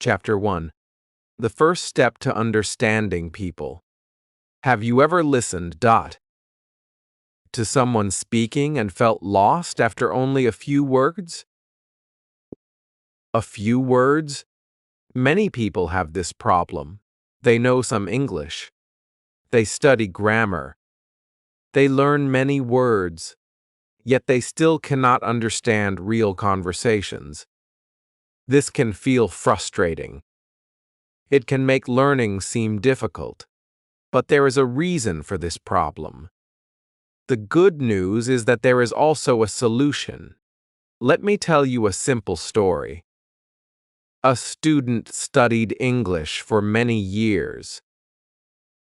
Chapter 1. The first step to understanding people. Have you ever listened to someone speaking and felt lost after only a few words? A few words? Many people have this problem. They know some English. They study grammar. They learn many words, yet they still cannot understand real conversations. This can feel frustrating. It can make learning seem difficult, but there is a reason for this problem. The good news is that there is also a solution. Let me tell you a simple story. A student studied English for many years.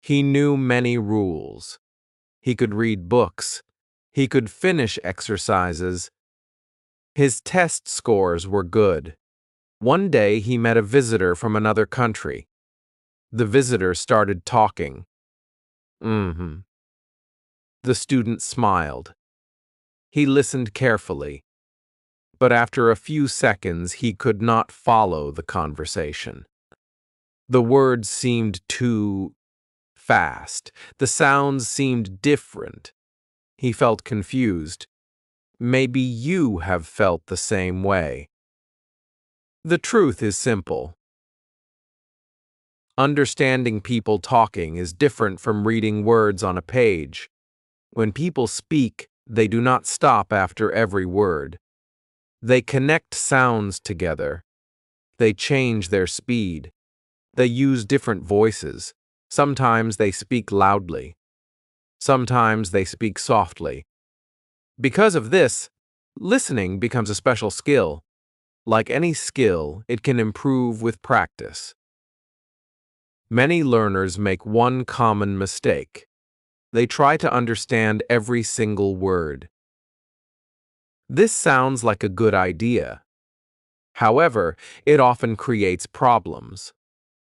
He knew many rules. He could read books. He could finish exercises. His test scores were good. One day he met a visitor from another country. The visitor started talking. The student smiled. He listened carefully, but after a few seconds he could not follow the conversation. The words seemed too fast. The sounds seemed different. He felt confused. Maybe you have felt the same way. The truth is simple. Understanding people talking is different from reading words on a page. When people speak, they do not stop after every word. They connect sounds together. They change their speed. They use different voices. Sometimes they speak loudly. Sometimes they speak softly. Because of this, listening becomes a special skill. Like any skill, it can improve with practice. Many learners make one common mistake. They try to understand every single word. This sounds like a good idea. However, it often creates problems.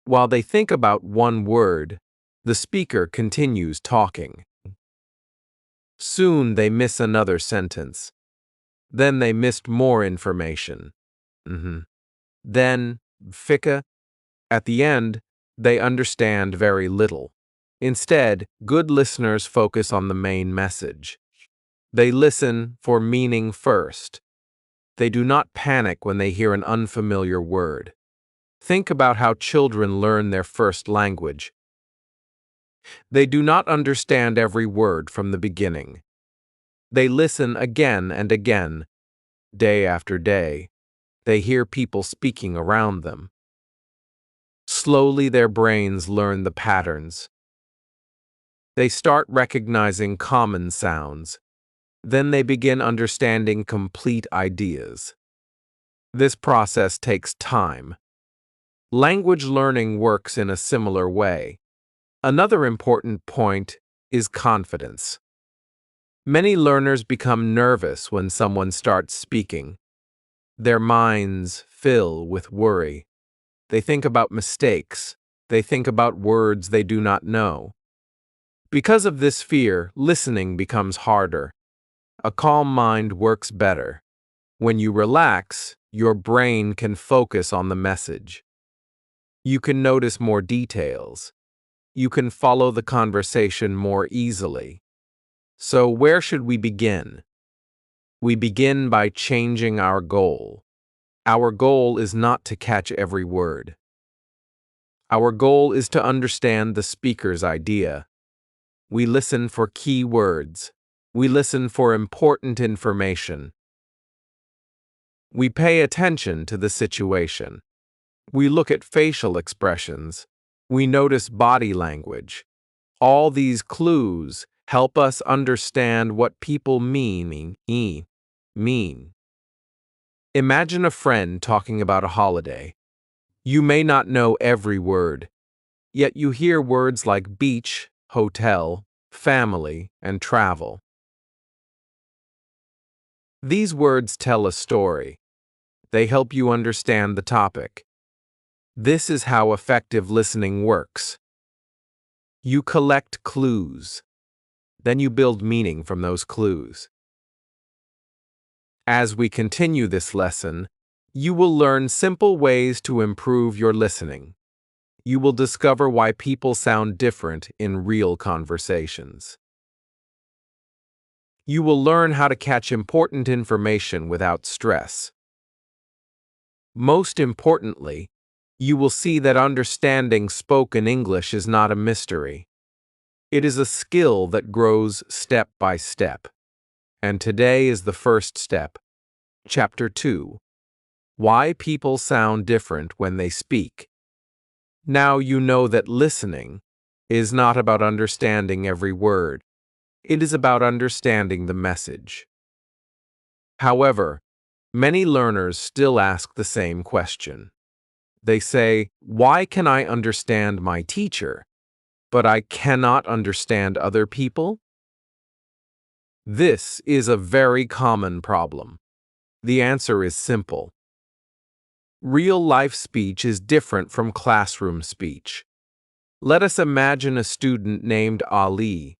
While they think about one word, the speaker continues talking. Soon they miss another sentence. Then they missed more information. Then, at the end, they understand very little. Instead, good listeners focus on the main message. They listen for meaning first. They do not panic when they hear an unfamiliar word. Think about how children learn their first language. They do not understand every word from the beginning. They listen again and again, day after day. They hear people speaking around them. Slowly, their brains learn the patterns. They start recognizing common sounds. Then they begin understanding complete ideas. This process takes time. Language learning works in a similar way. Another important point is confidence. Many learners become nervous when someone starts speaking. Their minds fill with worry. They think about mistakes. They think about words they do not know. Because of this fear, listening becomes harder. A calm mind works better. When you relax, your brain can focus on the message. You can notice more details. You can follow the conversation more easily. So where should we begin? We begin by changing our goal. Our goal is not to catch every word. Our goal is to understand the speaker's idea. We listen for key words. We listen for important information. We pay attention to the situation. We look at facial expressions. We notice body language. All these clues help us understand what people mean. Imagine a friend talking about a holiday. You may not know every word, yet you hear words like beach, hotel, family, and travel. These words tell a story. They help you understand the topic. This is how effective listening works. You collect clues. Then you build meaning from those clues. As we continue this lesson, You will learn simple ways to improve your listening. You will discover why people sound different in real conversations. You will learn how to catch important information without stress. Most importantly, you will see that understanding spoken English is not a mystery. It is a skill that grows step by step. And today is the first step. Chapter 2. Why people sound different when they speak. Now you know that listening is not about understanding every word. It is about understanding the message. However, many learners still ask the same question. They say, "Why can I understand my teacher, but I cannot understand other people?" This is a very common problem. The answer is simple. Real-life speech is different from classroom speech. Let us imagine a student named Ali.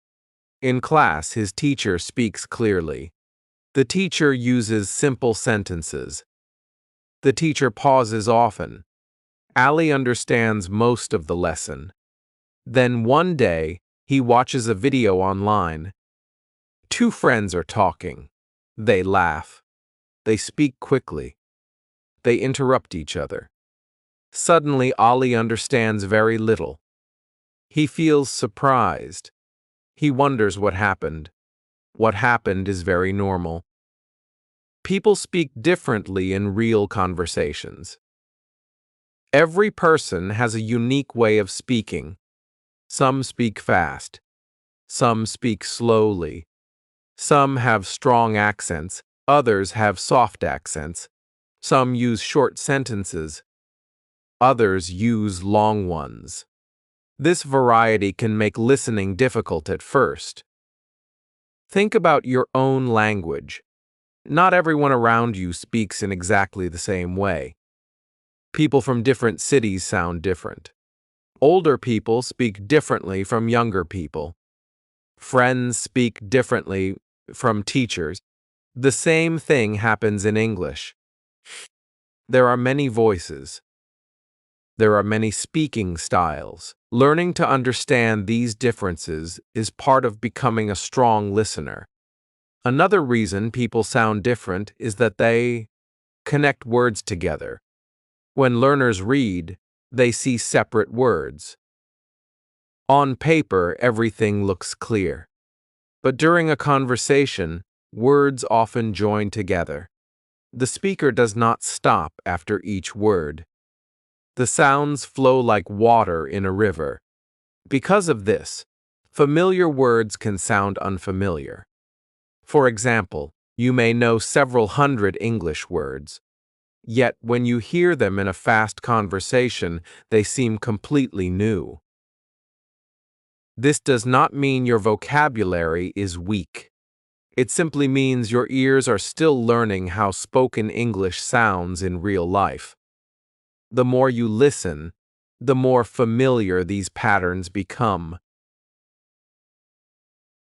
In class, his teacher speaks clearly. The teacher uses simple sentences. The teacher pauses often. Ali understands most of the lesson. Then one day, he watches a video online. Two friends are talking. They laugh. They speak quickly. They interrupt each other. Suddenly, Ali understands very little. He feels surprised. He wonders what happened. What happened is very normal. People speak differently in real conversations. Every person has a unique way of speaking. Some speak fast. Some speak slowly. Some have strong accents. Others have soft accents. Some use short sentences. Others use long ones. This variety can make listening difficult at first. Think about your own language. Not everyone around you speaks in exactly the same way. People from different cities sound different. Older people speak differently from younger people. Friends speak differently from teachers. The same thing happens in English. There are many voices. There are many speaking styles. Learning to understand these differences is part of becoming a strong listener. Another reason people sound different is that they connect words together. When learners read, they see separate words. On paper, everything looks clear. But during a conversation, words often join together. The speaker does not stop after each word. The sounds flow like water in a river. Because of this, familiar words can sound unfamiliar. For example, you may know several hundred English words. Yet when you hear them in a fast conversation, they seem completely new. This does not mean your vocabulary is weak. It simply means your ears are still learning how spoken English sounds in real life. The more you listen, the more familiar these patterns become.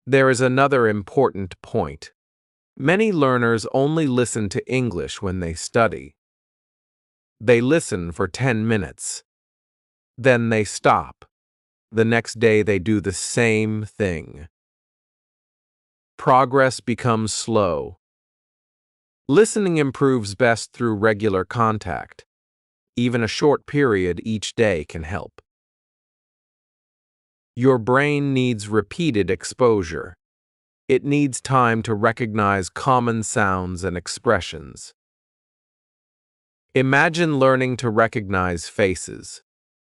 There is another important point. Many learners only listen to English when they study. They listen for 10 minutes. Then they stop. The next day they do the same thing. Progress becomes slow. Listening improves best through regular contact. Even a short period each day can help. Your brain needs repeated exposure. It needs time to recognize common sounds and expressions. Imagine learning to recognize faces.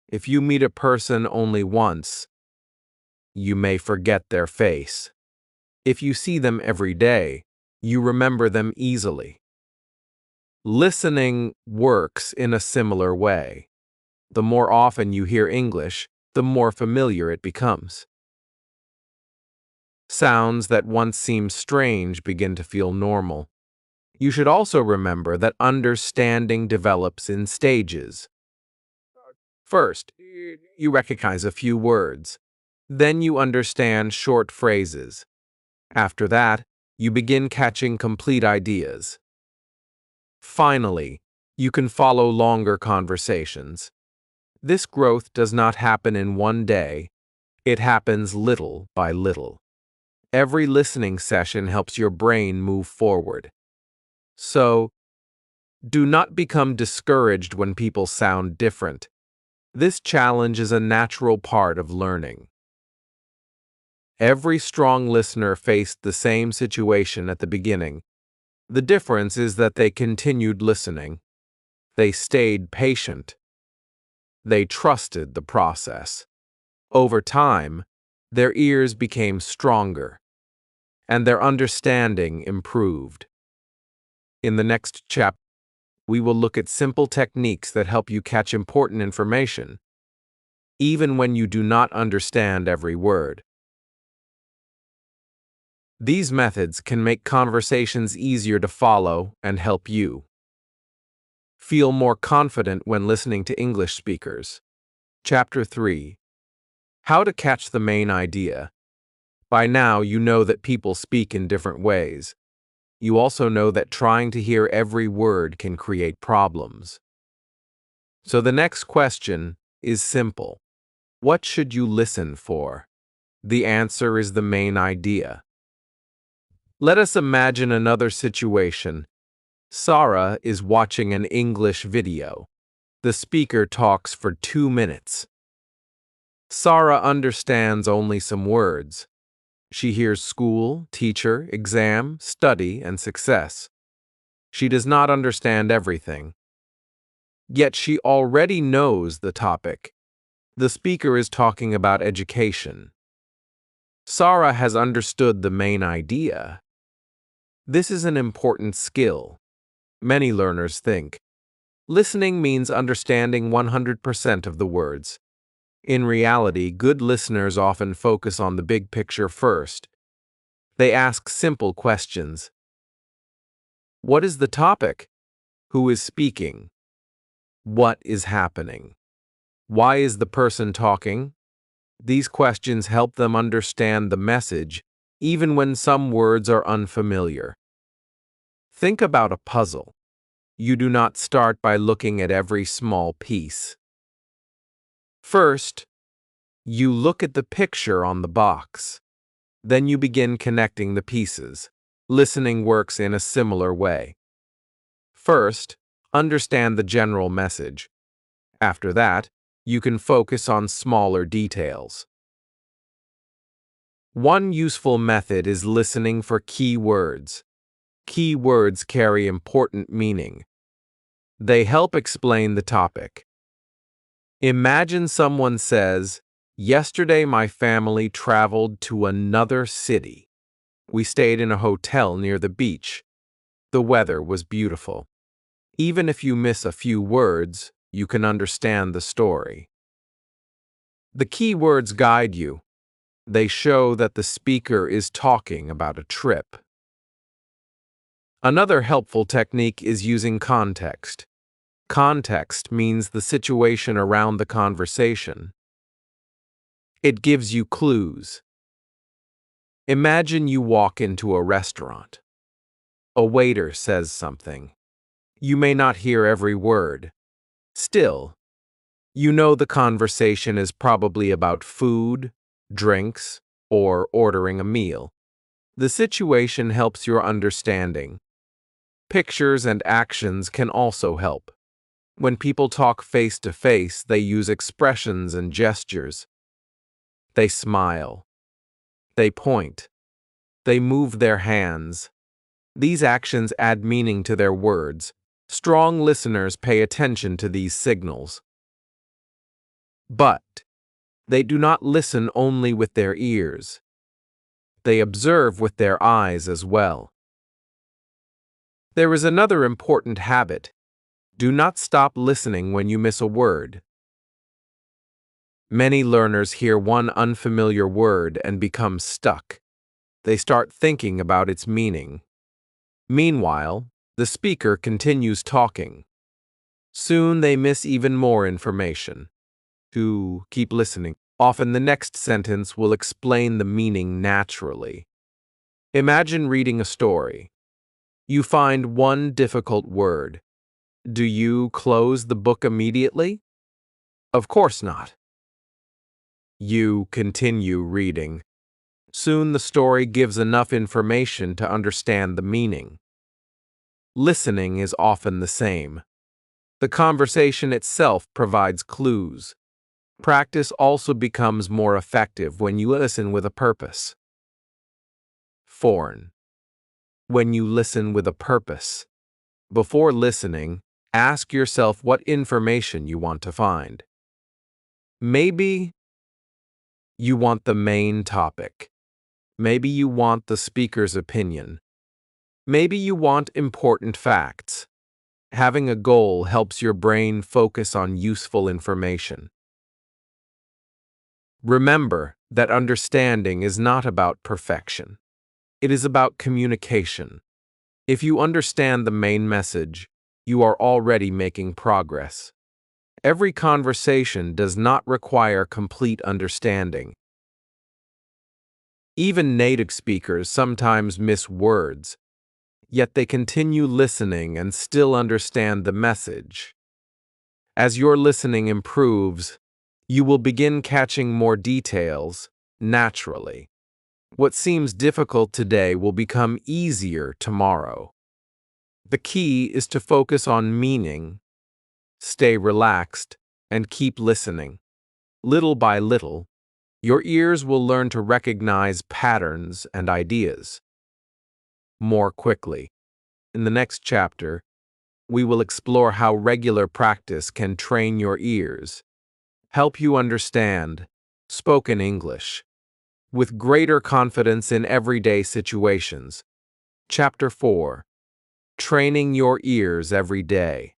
If you meet a person only once, you may forget their face. If you see them every day, you remember them easily. Listening works in a similar way. The more often you hear English, the more familiar it becomes. Sounds that once seemed strange begin to feel normal. You should also remember that understanding develops in stages. First, you recognize a few words. Then you understand short phrases. After that, you begin catching complete ideas. Finally, You can follow longer conversations. This growth does not happen in one day. It happens little by little. Every listening session helps your brain move forward. So, do not become discouraged when people sound different. This challenge is a natural part of learning. Every strong listener faced the same situation at the beginning. The difference is that they continued listening. They stayed patient. They trusted the process. Over time, their ears became stronger, and their understanding improved. In the next chapter, we will look at simple techniques that help you catch important information, even when you do not understand every word. These methods can make conversations easier to follow and help you feel more confident when listening to English speakers. Chapter 3. How to catch the main idea. By now, you know that people speak in different ways. You also know that trying to hear every word can create problems. So the next question is simple. What should you listen for? The answer is the main idea. Let us imagine another situation. Sarah is watching an English video. The speaker talks for 2 minutes. Sarah understands only some words. She hears school, teacher, exam, study, and success. She does not understand everything. Yet she already knows the topic. The speaker is talking about education. Sarah has understood the main idea. This is an important skill. Many learners think listening means understanding 100% of the words. In reality, good listeners often focus on the big picture first. They ask simple questions. What is the topic? Who is speaking? What is happening? Why is the person talking? These questions help them understand the message, even when some words are unfamiliar. Think about a puzzle. You do not start by looking at every small piece. First, you look at the picture on the box. Then you begin connecting the pieces. Listening works in a similar way. First, understand the general message. After that, you can focus on smaller details. One useful method is listening for key words. Key words carry important meaning. They help explain the topic. Imagine someone says, "Yesterday my family traveled to another city. We stayed in a hotel near the beach. The weather was beautiful." Even if you miss a few words, you can understand the story. The key words guide you. They show that the speaker is talking about a trip. Another helpful technique is using context. Context means the situation around the conversation. It gives you clues. Imagine you walk into a restaurant. A waiter says something. You may not hear every word. Still, you know the conversation is probably about food, drinks, or ordering a meal. The situation helps your understanding. Pictures and actions can also help. When people talk face to face, they use expressions and gestures. They smile. They point. They move their hands. These actions add meaning to their words. Strong listeners pay attention to these signals. But they do not listen only with their ears. They observe with their eyes as well. There is another important habit. Do not stop listening when you miss a word. Many learners hear one unfamiliar word and become stuck. They start thinking about its meaning. Meanwhile, the speaker continues talking. Soon they miss even more information. To keep listening. Often the next sentence will explain the meaning naturally. Imagine reading a story. You find one difficult word. Do you close the book immediately? Of course not. You continue reading. Soon the story gives enough information to understand the meaning. Listening is often the same. The conversation itself provides clues. Practice also becomes more effective when you listen with a purpose. Foreign. When you listen with a purpose. Before listening, ask yourself what information you want to find. Maybe you want the main topic. Maybe you want the speaker's opinion. Maybe you want important facts. Having a goal helps your brain focus on useful information. Remember that understanding is not about perfection. It is about communication. If you understand the main message, you are already making progress. Every conversation does not require complete understanding. Even native speakers sometimes miss words, yet they continue listening and still understand the message. As your listening improves, you will begin catching more details naturally. What seems difficult today will become easier tomorrow. The key is to focus on meaning, stay relaxed, and keep listening. Little by little, your ears will learn to recognize patterns and ideas more quickly. In the next chapter, we will explore how regular practice can train your ears, help you understand spoken English with greater confidence in everyday situations. Chapter 4. Training your ears every day.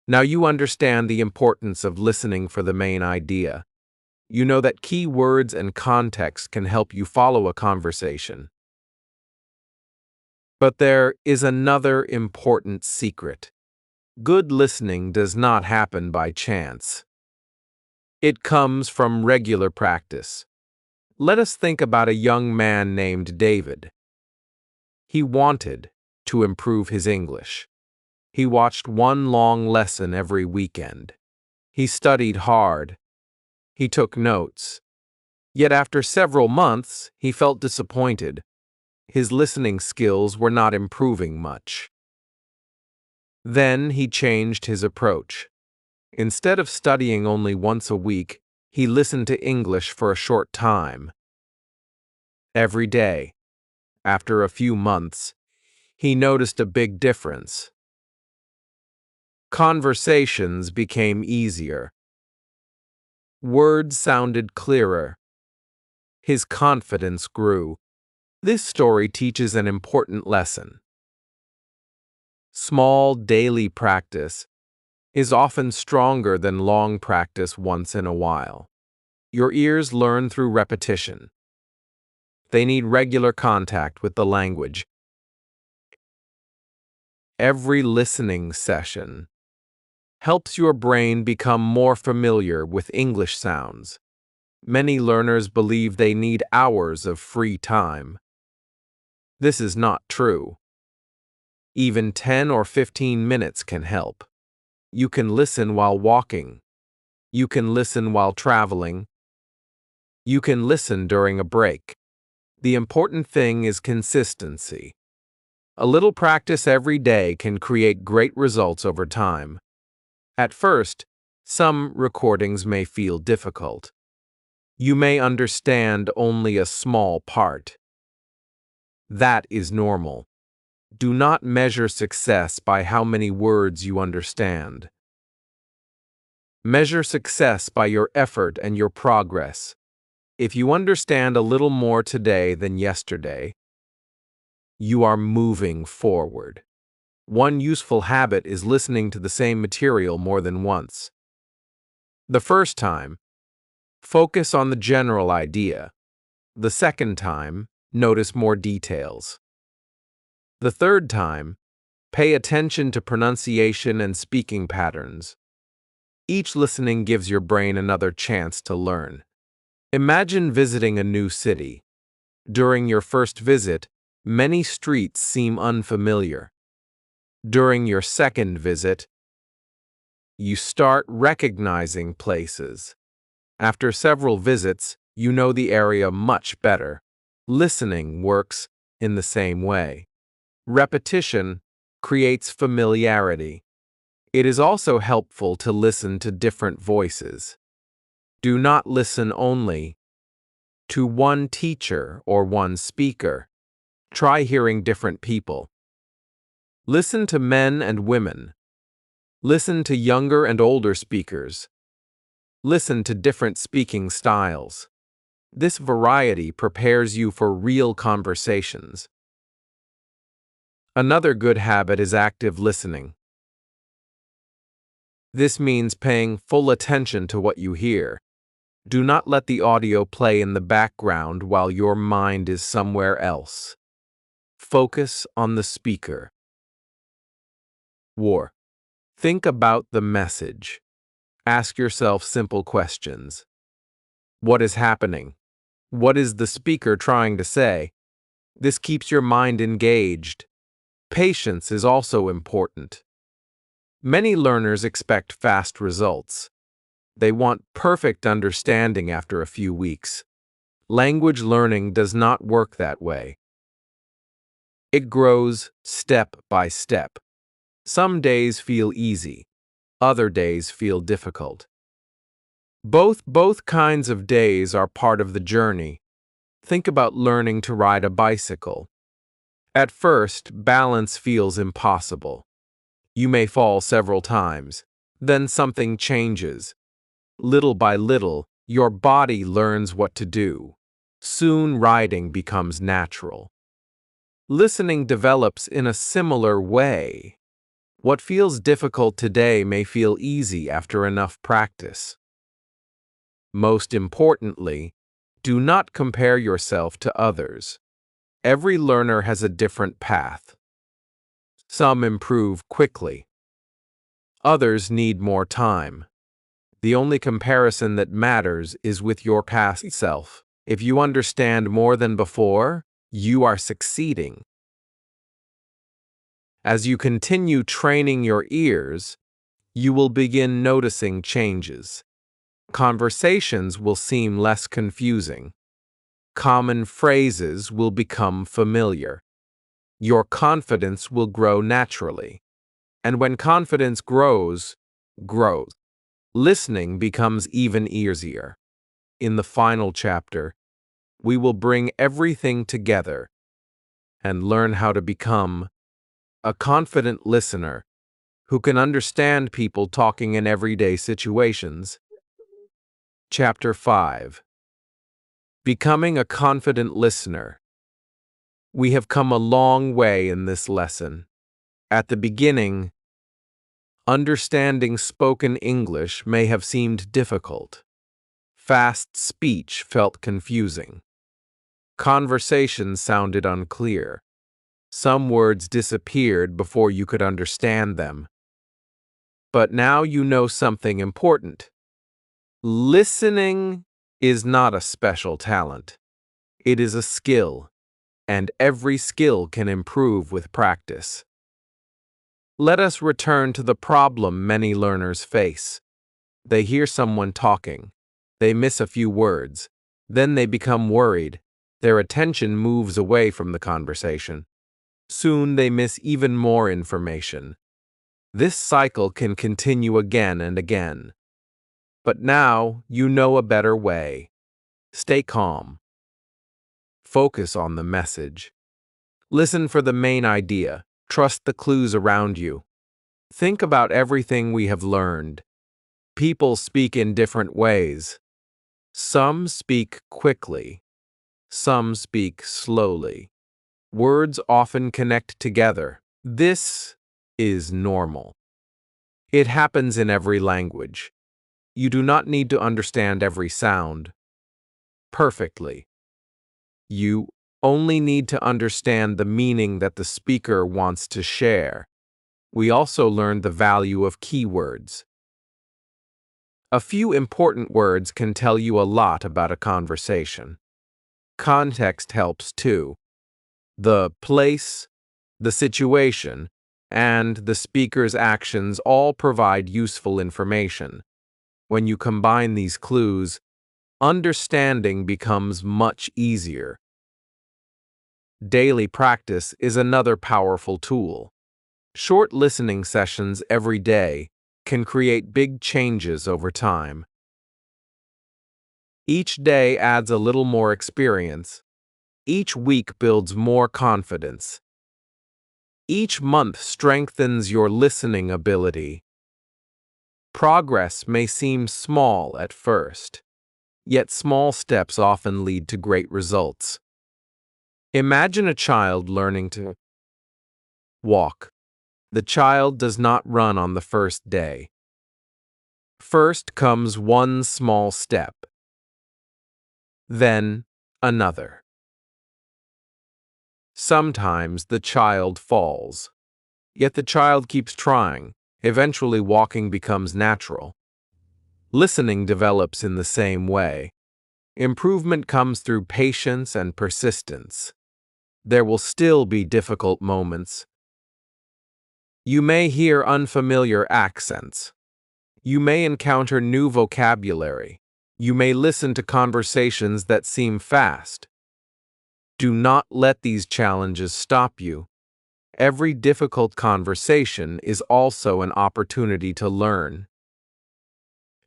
Now you understand the importance of listening for the main idea. You know that key words and context can help you follow a conversation. But there is another important secret. Good listening does not happen by chance. It comes from regular practice. Let us think about a young man named David. He wanted to improve his English. He watched one long lesson every weekend. He studied hard. He took notes. Yet after several months, he felt disappointed. His listening skills were not improving much. Then he changed his approach. Instead of studying only once a week, he listened to English for a short time. Every day. After a few months, he noticed a big difference. Conversations became easier. Words sounded clearer. His confidence grew. This story teaches an important lesson. Small daily practice is often stronger than long practice once in a while. Your ears learn through repetition. They need regular contact with the language. Every listening session helps your brain become more familiar with English sounds. Many learners believe they need hours of free time. This is not true. Even 10 or 15 minutes can help. You can listen while walking. You can listen while traveling. You can listen during a break. The important thing is consistency. A little practice every day can create great results over time. At first, some recordings may feel difficult. You may understand only a small part. That is normal. Do not measure success by how many words you understand. Measure success by your effort and your progress. If you understand a little more today than yesterday, you are moving forward. One useful habit is listening to the same material more than once. The first time, focus on the general idea. The second time, notice more details. The third time, pay attention to pronunciation and speaking patterns. Each listening gives your brain another chance to learn. Imagine visiting a new city. During your first visit, many streets seem unfamiliar. During your second visit, you start recognizing places. After several visits, you know the area much better. Listening works in the same way. Repetition creates familiarity. It is also helpful to listen to different voices. Do not listen only to one teacher or one speaker. Try hearing different people. Listen to men and women. Listen to younger and older speakers. Listen to different speaking styles. This variety prepares you for real conversations. Another good habit is active listening. This means paying full attention to what you hear. Do not let the audio play in the background while your mind is somewhere else. Focus on the speaker. Think about the message. Ask yourself simple questions. What is happening? What is the speaker trying to say? This keeps your mind engaged. Patience is also important. Many learners expect fast results. They want perfect understanding after a few weeks. Language learning does not work that way. It grows step by step. Some days feel easy. Other days feel difficult. Both kinds of days are part of the journey. Think about learning to ride a bicycle. At first, balance feels impossible. You may fall several times. Then something changes. Little by little, your body learns what to do. Soon riding becomes natural. Listening develops in a similar way. What feels difficult today may feel easy after enough practice. Most importantly, do not compare yourself to others. Every learner has a different path. Some improve quickly. Others need more time. The only comparison that matters is with your past self. If you understand more than before, you are succeeding. As you continue training your ears, you will begin noticing changes. Conversations will seem less confusing. Common phrases will become familiar. Your confidence will grow naturally. And when confidence grows, listening becomes even easier. In the final chapter, we will bring everything together and learn how to become a confident listener who can understand people talking in everyday situations. Chapter 5. Becoming a confident listener. We have come a long way in this lesson. At the beginning, understanding spoken English may have seemed difficult. Fast speech felt confusing. Conversations sounded unclear. Some words disappeared before you could understand them. But now you know something important. Listening is not a special talent. It is a skill, and every skill can improve with practice. Let us return to the problem many learners face. They hear someone talking. They miss a few words. Then they become worried. Their attention moves away from the conversation. Soon they miss even more information. This cycle can continue again and again. But now you know a better way. Stay calm. Focus on the message. Listen for the main idea. Trust the clues around you. Think about everything we have learned. People speak in different ways. Some speak quickly. Some speak slowly. Words often connect together. This is normal. It happens in every language. You do not need to understand every sound perfectly. You only need to understand the meaning that the speaker wants to share. We also learned the value of keywords. A few important words can tell you a lot about a conversation. Context helps too. The place, the situation, and the speaker's actions all provide useful information. When you combine these clues, understanding becomes much easier. Daily practice is another powerful tool. Short listening sessions every day can create big changes over time. Each day adds a little more experience. Each week builds more confidence. Each month strengthens your listening ability. Progress may seem small at first, yet small steps often lead to great results. Imagine a child learning to walk. The child does not run on the first day. First comes one small step, then another. Sometimes the child falls, yet the child keeps trying. Eventually, walking becomes natural. Listening develops in the same way. Improvement comes through patience and persistence. There will still be difficult moments. You may hear unfamiliar accents. You may encounter new vocabulary. You may listen to conversations that seem fast. Do not let these challenges stop you. Every difficult conversation is also an opportunity to learn.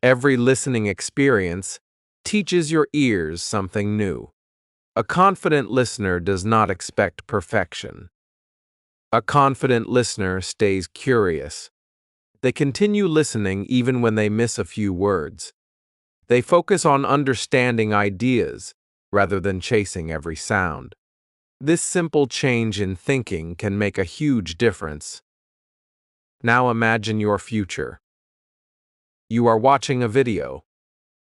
Every listening experience teaches your ears something new. A confident listener does not expect perfection. A confident listener stays curious. They continue listening even when they miss a few words. They focus on understanding ideas rather than chasing every sound. This simple change in thinking can make a huge difference. Now imagine your future. You are watching a video.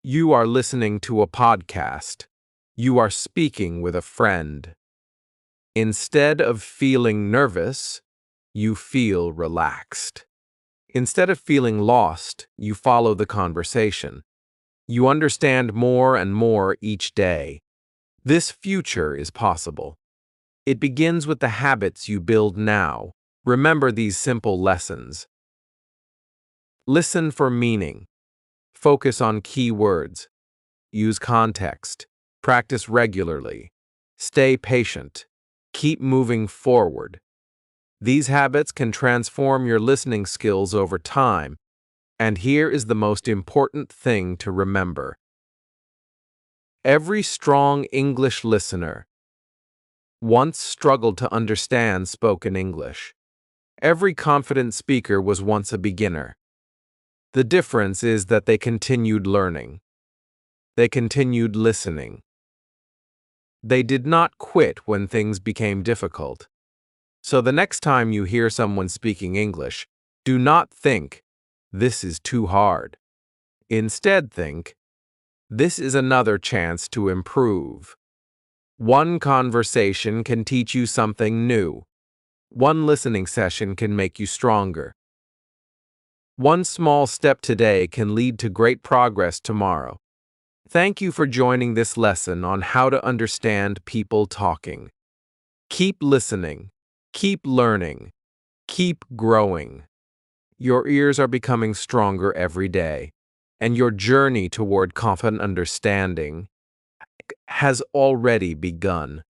You are listening to a podcast. You are speaking with a friend. Instead of feeling nervous, you feel relaxed. Instead of feeling lost, you follow the conversation. You understand more and more each day. This future is possible. It begins with the habits you build now. Remember these simple lessons. Listen for meaning. Focus on key words. Use context. Practice regularly. Stay patient. Keep moving forward. These habits can transform your listening skills over time. And here is the most important thing to remember. Every strong English listener once struggled to understand spoken English. Every confident speaker was once a beginner. The difference is that they continued learning. They continued listening. They did not quit when things became difficult. So the next time you hear someone speaking English, do not think, "This is too hard." Instead think, "This is another chance to improve." One conversation can teach you something new. One listening session can make you stronger. One small step today can lead to great progress tomorrow. Thank you for joining this lesson on how to understand people talking. Keep listening, keep learning, keep growing. Your ears are becoming stronger every day, and your journey toward confident understanding has already begun.